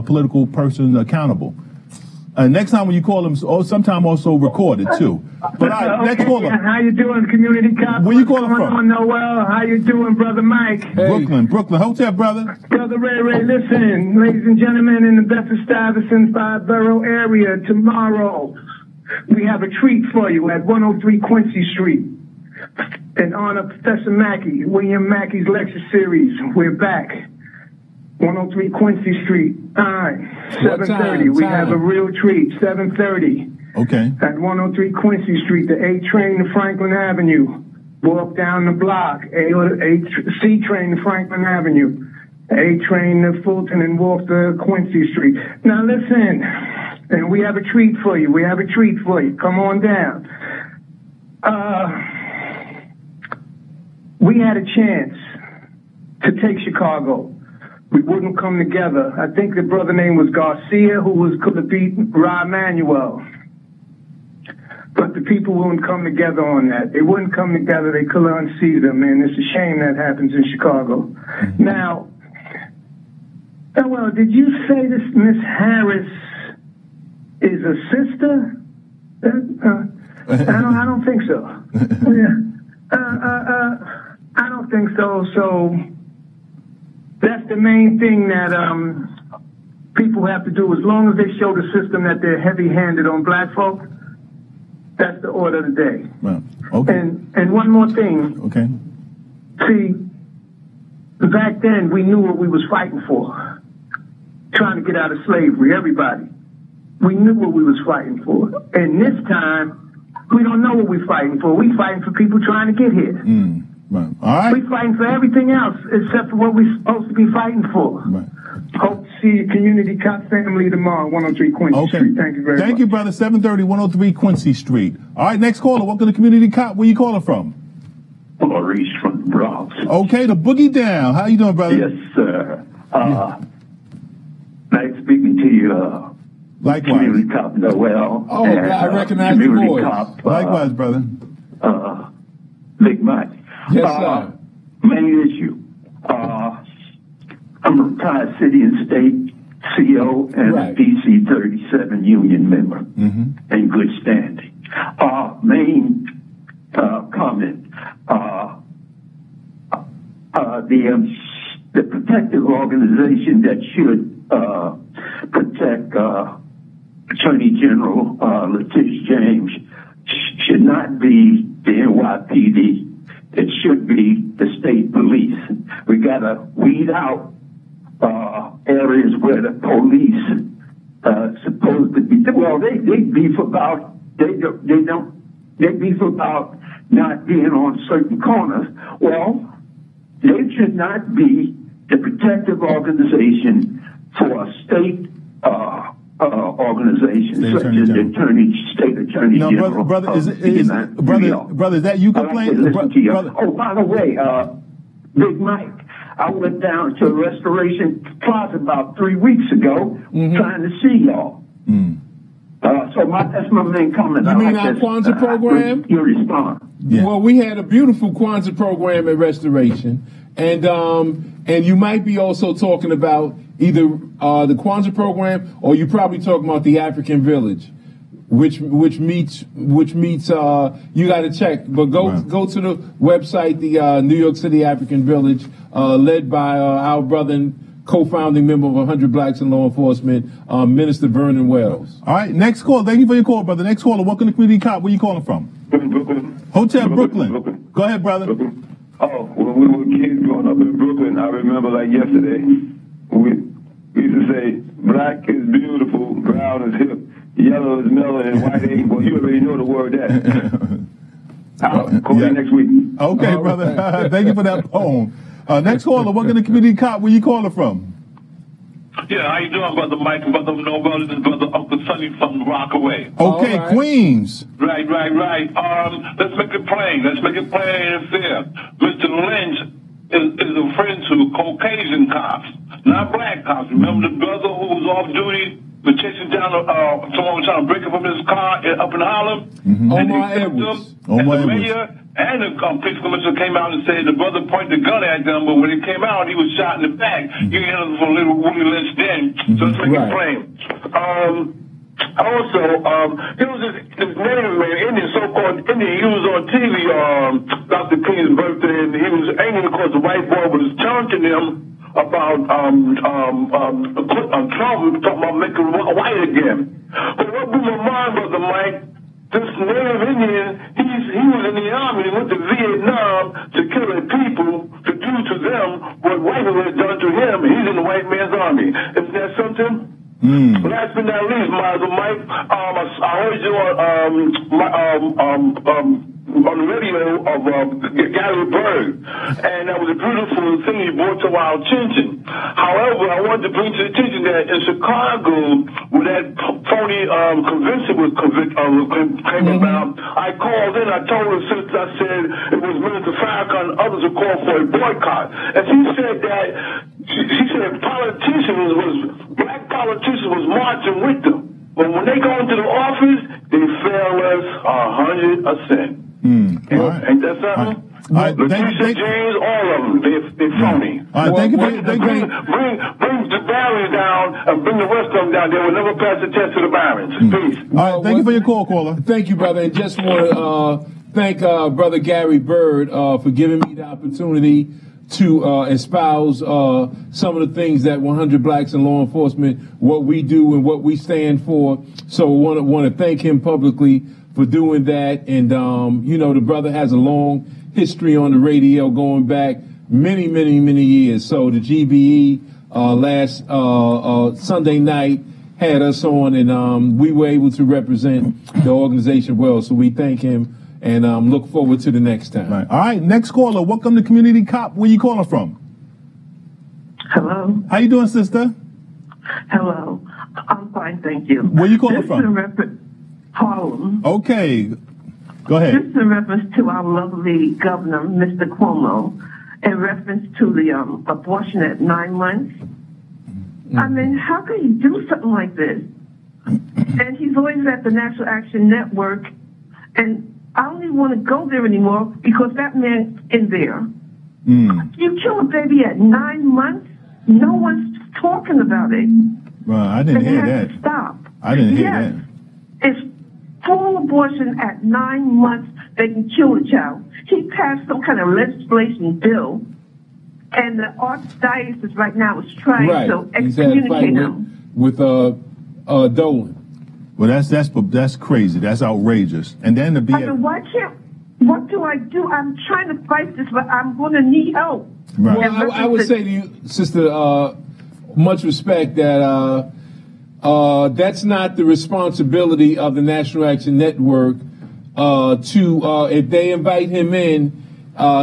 political person accountable. Next time when you call them, sometime also record it too. But next caller. How you doing, community cop? Where you calling from? Noel. How you doing, brother Mike? Hey. Brooklyn. Hotel, brother. Brother Ray, listen, ladies and gentlemen, in the Bedford-Stuyvesant 5-borough area, tomorrow we have a treat for you at 103 Quincy Street in honor of Professor Mackey, William Mackey's lecture series. We're back. 103 Quincy Street. All right. 7:30. We have a real treat. 7:30. Okay. At 103 Quincy Street, the A train to Franklin Avenue. Walk down the block. C train to Franklin Avenue. A train to Fulton and walk to Quincy Street. Now listen, and we have a treat for you. Come on down. We had a chance to take Chicago. We wouldn't come together. I think the brother name was Garcia, who could have beat Rahm Emanuel. But the people wouldn't come together on that. They wouldn't come together. They could have unseated them, and it's a shame that happens in Chicago. Now, well, did you say this Miss Harris is a sister? I don't think so. I don't think so. So that's the main thing that people have to do. As long as they show the system that they're heavy-handed on black folk, that's the order of the day. Well, okay. And one more thing. Okay. See, back then we knew what we was fighting for. Trying to get out of slavery, everybody. We knew what we was fighting for. And this time, we don't know what we're fighting for. We're fighting for people trying to get here. Right. All right. We're fighting for everything else except for what we're supposed to be fighting for. Right. Hope to see your community cop family tomorrow, 103 Quincy Street. Thank you very much. Thank you, brother. 730, 103 Quincy Street. All right, next caller. Welcome to Community Cop. Where you calling from? Maurice from the Bronx. Okay, the boogie down. How you doing, brother? Yes, sir. Nice speaking to you. Likewise. Community Cop Noel. Oh, I recognize the voice. Cop, Likewise, brother. Big Mike. Yes, sir. Main issue. I'm a retired city and state CO and a PC 37 union member in good standing. Main comment. The protective organization that should protect Attorney General Letitia James should not be the NYPD. It should be the state police. We got to weed out areas where the police supposed to be. Well, they beef about they beef about not being on certain corners. Well, they should not be the protective organization for a state organization such as the state attorney general. Brother, is that you complaining? Oh, by the way, Big Mike, I went down to Restoration Plaza about 3 weeks ago trying to see y'all. So that's my main comment. You mean our Kwanzaa program? Your response. Yeah. Well, we had a beautiful Kwanzaa program at Restoration, and you might be also talking about either the Kwanzaa program, or you're probably talking about the African Village, which meets. You got to check, but go to the website, the New York City African Village, led by our brother and co-founding member of 100 Blacks in Law Enforcement, Minister Vernon Wells. All right, next call. Thank you for your call, brother. Next caller. Welcome to Community Cop. Where you calling from? Brooklyn. Hotel Brooklyn. Go ahead, brother. Brooklyn. Oh, when we were kids growing up in Brooklyn, I remember like yesterday, we used to say, Black is beautiful, brown is hip, yellow is mellow, and white ain't. Well, you already know the word that. Call me next week. Okay, brother. Thank you for that poem. Next caller, welcome to Community Cop. Where you calling from? Yeah, how you doing, Brother Mike, Brother Noel, and Brother Uncle Sonny from Rockaway? Okay, right. Queens. Right. Let's make it plain. Let's make it plain and fair. Mr. Lynch is a friend to Caucasian cops, not black cops. Remember the brother who was off duty, was chasing down someone was trying to break him from his car up in Harlem? Omar Edwards. And the mayor and the police commissioner came out and said the brother pointed the gun at them, but when he came out, he was shot in the back. You ended up for a little Willie Lynch then. So let's make it plain. Also, there was this Native man, Indian, so-called Indian, he was on TV, Dr. King's birthday, and he was angry because the white boy was taunting him about Trump talking about making white again. But what blew my mind, Brother Mike, this Native Indian, he was in the army, he went to Vietnam to kill their people, to do to them what white people had done to him. He's in the white man's army. Isn't that something? Last but not least, Mike, I heard you on the radio of Gary Bird, and that was a beautiful thing you brought to our attention. However, I wanted to bring to the attention that in Chicago, when that phony convention came about, I called in, I told her sister, I said it was Minister Farrakhan and others who called for a boycott. And she said that, she said black politicians was marching with them. But when they go into the office, they fail us 100%. Ain't that something? Letitia James, all of them, they're phony. Bring the Barons down and bring the rest of them down. They will never pass the test to the Barons. Peace. All right, thank you for your call, caller. Thank you, brother. And just want to thank Brother Gary Bird for giving me the opportunity to espouse some of the things that 100 Blacks in law enforcement, what we do and what we stand for. So I want to thank him publicly for doing that. And, the brother has a long history on the radio going back many, many, many years. So the GBE last Sunday night had us on, and we were able to represent the organization well. So we thank him and look forward to the next time. Right. All right, next caller. Welcome to Community Cop. Where you calling from? Hello. How you doing, sister? Hello. I'm fine, thank you. Where you calling from? Harlem. Okay. Go ahead. This is in reference to our lovely governor, Mr. Cuomo, in reference to the abortion at 9 months. I mean, how can you do something like this? And he's always at the National Action Network, and I don't even want to go there anymore because that man's in there. You kill a baby at 9 months, no one's talking about it. Well, I didn't hear that. Stop. I didn't hear that. It's full abortion at 9 months. They can kill a child. He passed some kind of legislation bill, and the archdiocese right now is trying to excommunicate him with Dolan. Well, that's crazy. That's outrageous. And then to be what do I do? I'm trying to fight this, but I'm going to need help. Right. Well, I would say to you, sister, much respect that that's not the responsibility of the National Action Network to if they invite him in,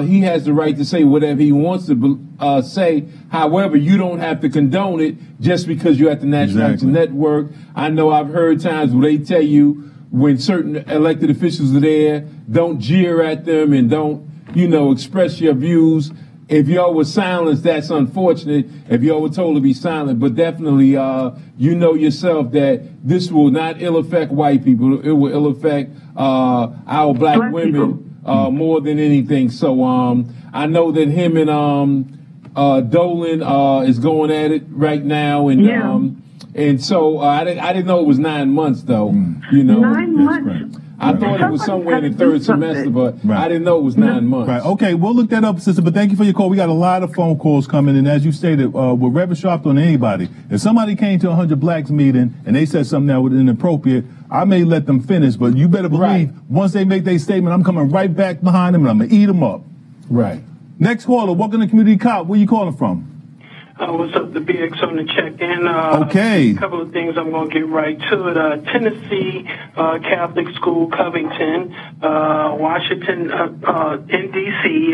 he has the right to say whatever he wants to say. However, you don't have to condone it just because you're at the National Action Network. I know I've heard times where they tell you when certain elected officials are there, don't jeer at them and don't, express your views. If y'all were silenced, that's unfortunate. If y'all were told to be silent, but definitely, yourself that this will not ill affect white people. It will ill affect our black women more than anything. So I know that him and Dolan is going at it right now, and so I didn't know it was 9 months though. 9 months. I thought it was somewhere in the third semester, but I didn't know it was 9 months. Right. Okay, we'll look that up, sister, but thank you for your call. We got a lot of phone calls coming, and as you stated, we're Reverend Sharp on anybody. If somebody came to a 100 Blacks meeting and they said something that was inappropriate, I may let them finish, but you better believe once they make their statement, I'm coming right back behind them and I'm going to eat them up. Right. Next caller, welcome to Community Cop. Where you calling from? What's up, the BX on the check-in? Okay. A couple of things I'm going to get right to it. Tennessee Catholic School, Covington, Washington, in D.C.,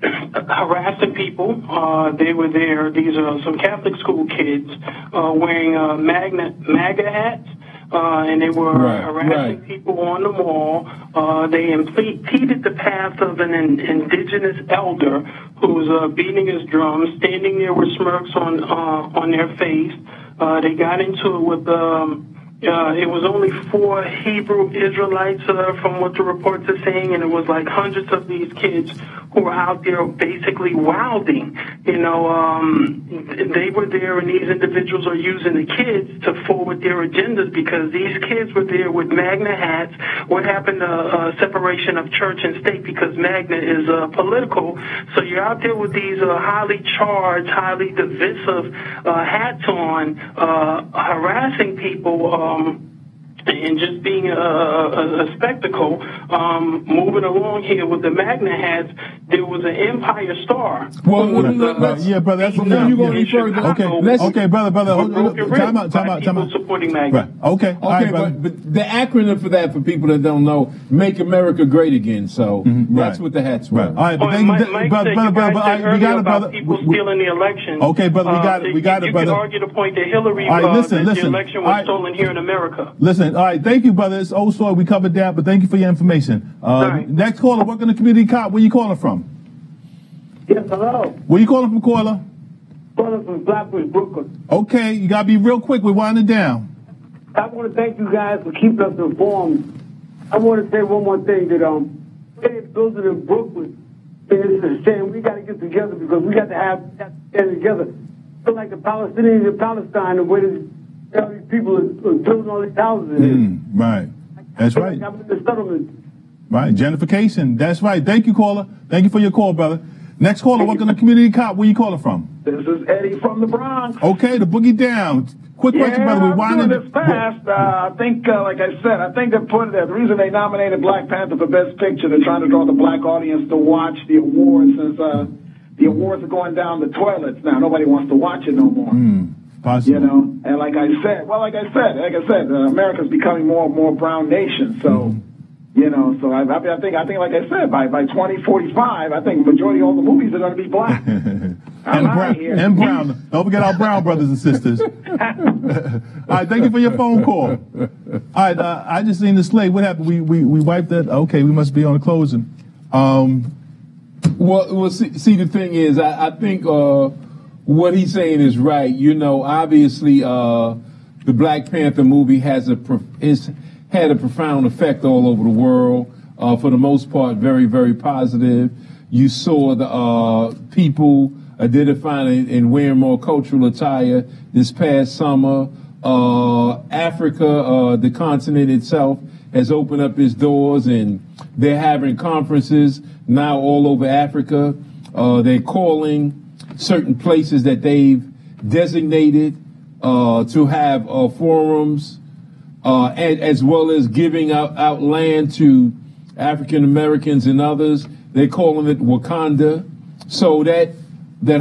harassing people. They were there. These are some Catholic school kids wearing MAGA hats. And they were harassing people on the mall. They impeded the path of an indigenous elder who was beating his drum, standing there with smirks on their face. They got into it with it was only 4 Hebrew Israelites, from what the reports are saying, and it was like hundreds of these kids who were out there basically wilding. You know, they were there, and these individuals are using the kids to forward their agendas because these kids were there with MAGA hats. What happened to separation of church and state? Because MAGA is political. So you're out there with these highly charged, highly divisive hats on, harassing people. And just being a spectacle, moving along here with the MAGA hats, there was an Empire Star. Yeah, brother, that's enough. Okay, brother. Time out. Supporting MAGA. Right. Okay, right, but the acronym for that, for people that don't know, Make America Great Again. So that's what the hats were. Right. All right, but brother, we got it, brother. People stealing the election. Okay, brother, we got it, brother. You can argue the point that Hillary, the election was stolen here in America. Listen, all right, thank you, brother. It's old story. We covered that, but thank you for your information. Next caller, working the community cop. Where you calling from? Yes, hello. Where you calling from, caller? Calling from Flatbush, Brooklyn. Okay, you gotta be real quick. We're winding down. I want to thank you guys for keeping us informed. I want to say one more thing that those in Brooklyn is saying we got to get together because we got to stand together. Feel like the Palestinians in Palestine, the way that all these people are building all these houses. Right. That's right. I'm in the settlement. Right. Gentrification. That's right. Thank you, caller. Thank you for your call, brother. Next caller, welcome to Community Cop. Where you calling from? This is Eddie from the Bronx. Okay, the boogie down. Quick question, brother. We're winding this fast. I think, like I said, I think the reason they nominated Black Panther for Best Picture, they're trying to draw the black audience to watch the awards since the awards are going down the toilets now. Nobody wants to watch it no more. Possible. You know, and like I said, America's becoming more and more brown nation. So, you know, so I think, like I said, by 2045, I think majority of all the movies are going to be black. and brown. Don't forget our brown brothers and sisters. All right, thank you for your phone call. All right, I just seen the slate. What happened? We wiped that. Okay, we must be on the closing. Well, see, the thing is, I think what he's saying is right. You know, obviously, the Black Panther movie has had a profound effect all over the world. For the most part, very, very positive. You saw the people identifying and wearing more cultural attire this past summer. Africa, the continent itself, has opened up its doors, and they're having conferences now all over Africa. They're calling certain places that they've designated to have forums, as well as giving out land to African Americans and others. They're calling it Wakanda. So that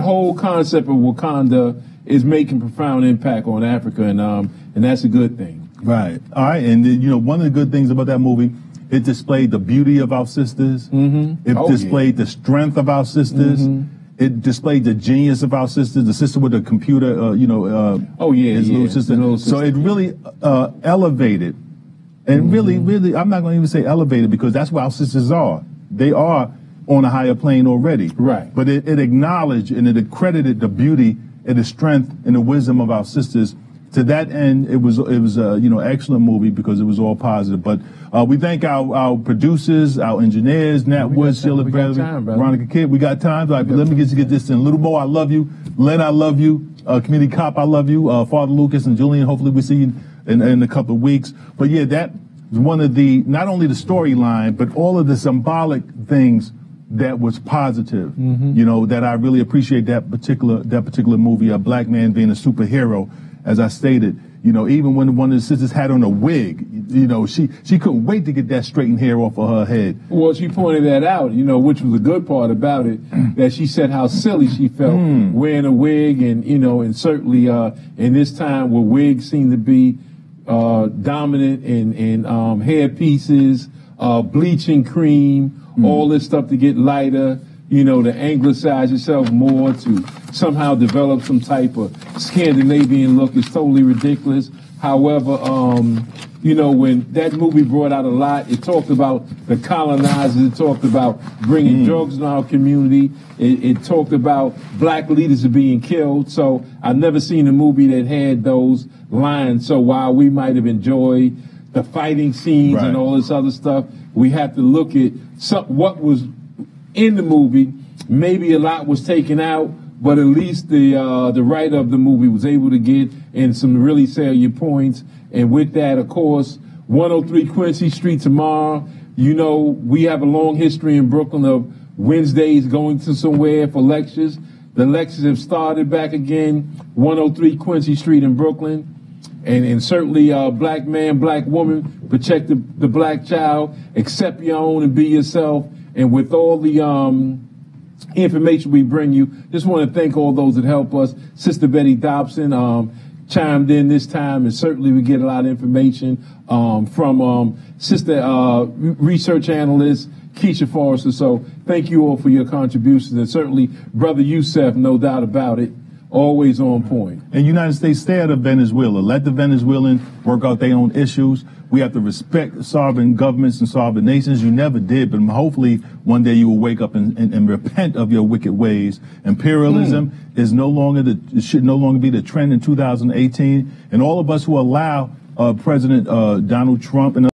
whole concept of Wakanda is making profound impact on Africa, and that's a good thing. Right. All right. And you know, one of the good things about that movie, it displayed the beauty of our sisters. It displayed the strength of our sisters. It displayed the genius of our sisters. The sister with the computer, his little sister. So it really elevated, and really, I'm not going to even say elevated because that's where our sisters are. They are on a higher plane already. Right. But it acknowledged and it accredited the beauty and the strength and the wisdom of our sisters. To that end, it was excellent movie because it was all positive. But we thank our producers, our engineers, Nat Woods, Sheila Bradley, Veronica Kidd. We got time. Right, let me get this in a little more. I love you. Len, I love you. Community Cop, I love you. Father Lucas and Julian, hopefully we see you in a couple of weeks. But yeah, that was one of the, not only the storyline, but all of the symbolic things that was positive, you know, that I really appreciate that particular movie, a black man being a superhero, as I stated. You know, even when one of the sisters had on a wig, you know, she couldn't wait to get that straightened hair off of her head. Well, she pointed that out, you know, which was a good part about it, that she said how silly she felt wearing a wig, and, you know, and certainly in this time where wigs seem to be dominant in hair pieces, bleaching cream, all this stuff to get lighter, you know, to anglicize yourself more, to somehow develop some type of Scandinavian look is totally ridiculous. However, you know, when that movie brought out a lot, it talked about the colonizers, it talked about bringing drugs in our community, it talked about black leaders being killed. So I've never seen a movie that had those lines. So while we might have enjoyed the fighting scenes and all this other stuff, we have to look at what was in the movie. Maybe a lot was taken out, but at least the writer of the movie was able to get in some really salient points. And with that, of course, 103 Quincy Street tomorrow. You know, we have a long history in Brooklyn of Wednesdays going to somewhere for lectures. The lectures have started back again, 103 Quincy Street in Brooklyn. And certainly, black man, black woman, protect the black child, accept your own and be yourself. And with all the information we bring you, just want to thank all those that help us. Sister Betty Dobson chimed in this time, and certainly we get a lot of information from Sister Research Analyst Keisha Forrester. So thank you all for your contributions, and certainly Brother Youssef, no doubt about it, always on point. And United States, stay out of Venezuela. Let the Venezuelans work out their own issues. We have to respect sovereign governments and sovereign nations. You never did, but hopefully one day you will wake up and repent of your wicked ways. Imperialism is should no longer be the trend in 2018. And all of us who allow President Donald Trump and